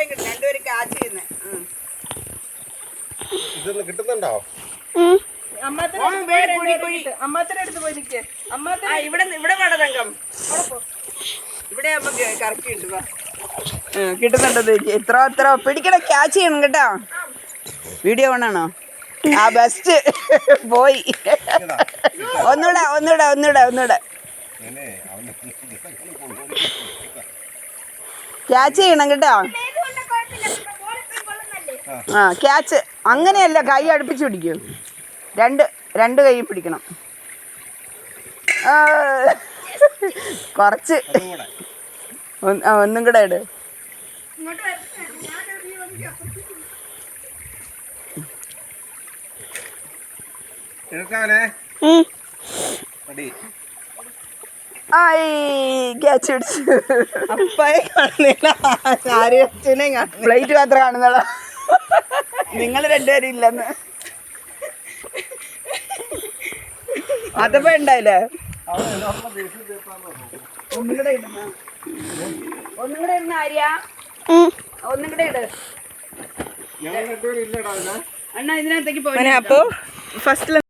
രണ്ടുപേരും കിട്ടും. രണ്ടുപേരും ക്യാച്ച് ചെയ്യുന്നത്. ഇതൊന്ന് കിട്ടുന്നുണ്ടോ? ഇവിടെ വേണം തങ്കം. ഇവിടെ ആകുമ്പോ കറക്റ്റ് കിട്ടുക. കിട്ടുന്നുണ്ടോ? ഇത്ര പിടിക്കണം, ക്യാച്ച് ചെയ്യണം കേട്ടോ. വീഡിയോ ഓണാണോ? ആ ബെസ്റ്റ് പോയി. ഒന്നൂടെ ക്യാച്ച് ചെയ്യണം കേട്ടോ. ആ ക്യാച്ച് അങ്ങനെയല്ല, കൈ അടുപ്പിച്ച് പിടിക്കൂ. രണ്ട് കൈ പിടിക്കണം. കുറച്ച് ഒന്നും കൂടെ ഇട്. ക്യാച്ച് പിടിച്ചു. അപ്പായെ കാണുന്നില്ല, പ്ലേറ്റ് മാത്രം കാണുന്നോളൂ. നിങ്ങൾ രണ്ടുപേരും ഇല്ലെന്ന് അതപ്പോ ഉണ്ടായില്ലേ? ഒന്നും കൂടെ ഇടുന്ന ആര്യ, ഒന്നും കൂടെ ഇട് അണ്ണാ. ഇതിനകത്തേക്ക് പോയി. അപ്പൊ ഫസ്റ്റ്